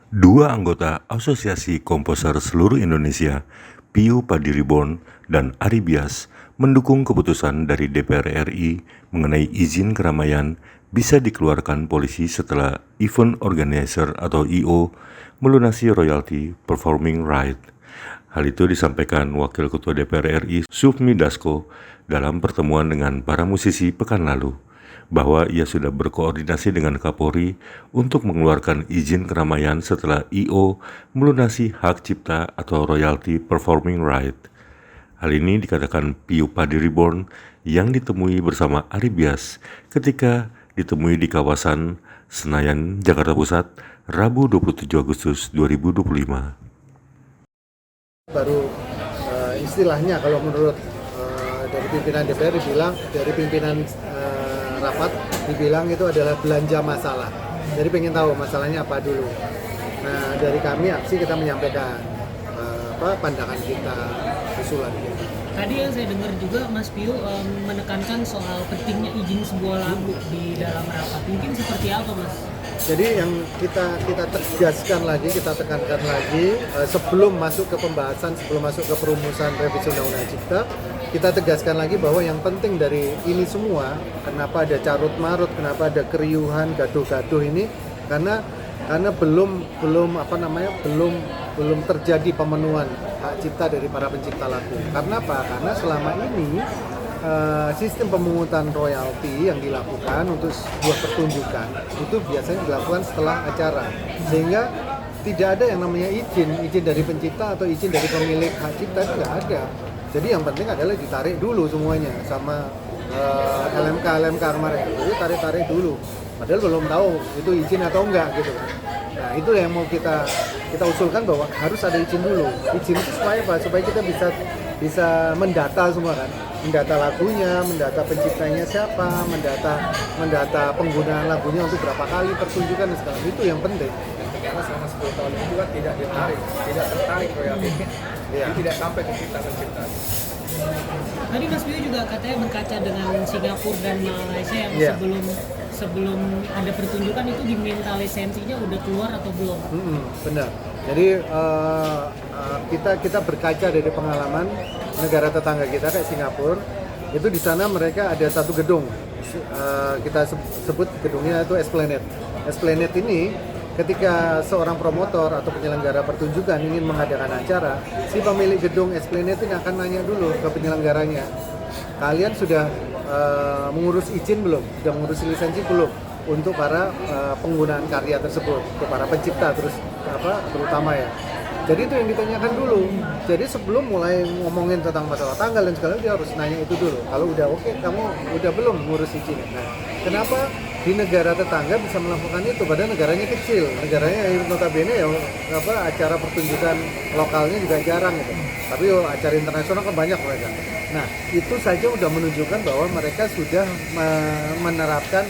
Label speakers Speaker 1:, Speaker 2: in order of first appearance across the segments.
Speaker 1: Dua anggota Asosiasi Komposer Seluruh Indonesia, Piyu Padiribon dan Ari Bias, mendukung keputusan dari DPR RI mengenai izin keramaian bisa dikeluarkan polisi setelah event organizer atau IO melunasi royalti performing right. Hal itu disampaikan Wakil Ketua DPR RI Sufmi Dasko dalam pertemuan dengan para musisi pekan lalu, bahwa ia sudah berkoordinasi dengan Kapolri untuk mengeluarkan izin keramaian setelah IO melunasi hak cipta atau royalti performing right. Hal ini dikatakan Piyu Padiribon yang ditemui bersama Ari Bias ketika ditemui di kawasan Senayan, Jakarta Pusat, Rabu 27 Agustus 2025.
Speaker 2: Baru istilahnya kalau menurut dari pimpinan DPR dibilang, dari pimpinan rapat dibilang itu adalah belanja masalah. Jadi pengen tahu masalahnya apa dulu. Nah, dari kami aksi kita menyampaikan pandangan kita, usulan kita.
Speaker 3: Tadi yang saya dengar juga Mas Piyu menekankan soal pentingnya izin sebuah lagu di dalam rapat. Mungkin seperti apa, Mas?
Speaker 2: Jadi yang kita tegaskan lagi, kita tekankan lagi sebelum masuk ke pembahasan, sebelum masuk ke perumusan revisi Undang-Undang Cipta, kita tegaskan lagi bahwa yang penting dari ini semua, kenapa ada carut-marut, kenapa ada keriuhan, gaduh-gaduh ini, karena belum terjadi pemenuhan hak cipta dari para pencipta lagu. Karena apa? Karena selama ini sistem pemungutan royalti yang dilakukan untuk sebuah pertunjukan itu biasanya dilakukan setelah acara, sehingga tidak ada yang namanya izin dari pencipta atau izin dari pemilik hak cipta, itu nggak ada. Jadi yang penting adalah ditarik dulu semuanya sama LMK kemarin, jadi tarik dulu, padahal belum tahu itu izin atau enggak gitu kan. Nah, itu yang mau kita usulkan bahwa harus ada izin dulu. Izin itu supaya apa? Supaya kita bisa mendata semua kan, mendata lagunya, mendata penciptanya siapa, mendata penggunaan lagunya untuk berapa kali pertunjukan dan segala itu yang penting.
Speaker 4: Karena selama 10 tahun itu juga tidak tertarik royaltinya, jadi tidak sampai ke pencipta.
Speaker 3: Tadi Mas Piyu juga katanya berkaca dengan Singapura dan Malaysia yang sebelum ada pertunjukan itu diminta lisensinya udah keluar atau belum?
Speaker 2: Benar. Jadi kita berkaca dari pengalaman negara tetangga kita kayak Singapura. Itu di sana mereka ada satu gedung, kita sebut gedungnya itu Esplanade. Esplanade ini ketika seorang promotor atau penyelenggara pertunjukan ingin mengadakan acara, si pemilik gedung Esplanade ini akan nanya dulu ke penyelenggaranya, kalian sudah mengurus izin belum? Sudah mengurus lisensi belum? Untuk para penggunaan karya tersebut, untuk para pencipta terutama ya. Jadi itu yang ditanyakan dulu. Jadi sebelum mulai ngomongin tentang masalah tanggal dan segala dia harus nanya itu dulu. Kalau udah oke, kamu udah belum ngurus izin? Nah, kenapa di negara tetangga bisa melakukan itu? Padahal negaranya kecil, negaranya notabene ya acara pertunjukan lokalnya juga jarang gitu. Tapi acara internasional kan banyak mereka. Nah, itu saja udah menunjukkan bahwa mereka sudah menerapkan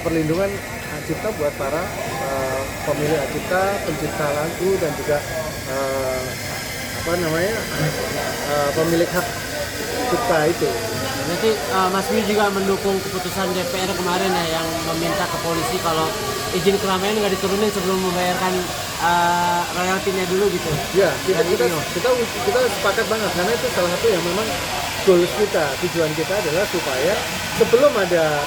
Speaker 2: perlindungan hak cipta buat para pemilik hak cipta, pencipta lagu dan juga pemilik hak cipta itu.
Speaker 5: Nanti Mas Piyu juga mendukung keputusan DPR kemarin ya yang meminta ke polisi kalau izin keramaian nggak diturunin sebelum membayarkan royaltinya dulu gitu.
Speaker 2: Ya, kita sepakat banget karena itu salah satu yang memang goals kita, tujuan kita adalah supaya sebelum ada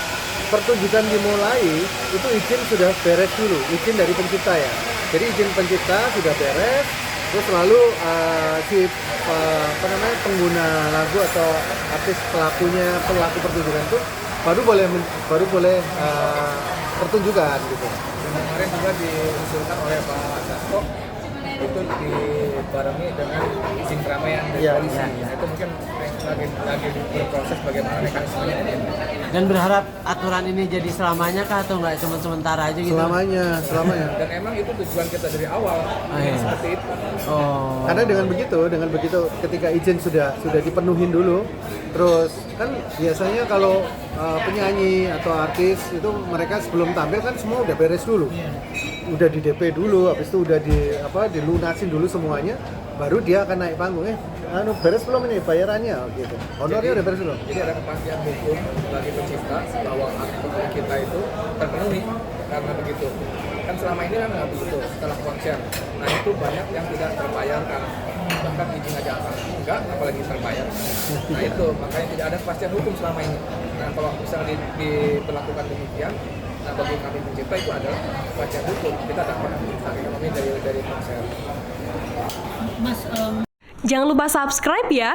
Speaker 2: pertunjukan dimulai itu izin sudah beres dulu, izin dari pencipta ya. Jadi izin pencipta sudah beres, terus lalu pengguna lagu atau artis pelaku pertunjukan itu baru boleh pertunjukan gitu.
Speaker 4: Dan kemarin juga diusulkan oleh Pak Dasko itu dibarengi dengan izin keramaian dari polisi. Nah, itu mungkin lagi berproses bagaimana mekanismenya.
Speaker 5: Dan berharap aturan ini jadi selamanya kah atau nggak cuma sementara aja gitu?
Speaker 2: Selamanya.
Speaker 4: Dan emang itu tujuan kita dari awal, seperti itu.
Speaker 5: Oh.
Speaker 2: Karena dengan begitu ketika izin sudah dipenuhin dulu, terus kan biasanya kalau penyanyi atau artis itu mereka sebelum tampil kan semua udah beres dulu, udah di DP dulu, habis itu udah dilunasin dulu semuanya, baru dia akan naik panggung. Beres belum ini bayarannya gitu. Honornya udah beres belum?
Speaker 4: Jadi ada kepastian hukum bagi pencipta bahwa hak kita itu terpenuhi karena begitu. Kan selama ini kan nggak begitu setelah konser. Nah itu banyak yang tidak terbayarkan, bahkan izin aja enggak, apalagi terbayar. Nah itu makanya tidak ada kepastian hukum selama ini. Nah kalau misalnya diberlakukan demikian, nah bagi kami pencipta itu adalah kepastian hukum. Kita dapat hak ekonomi dari konser.
Speaker 3: Mas,
Speaker 6: Jangan lupa subscribe ya.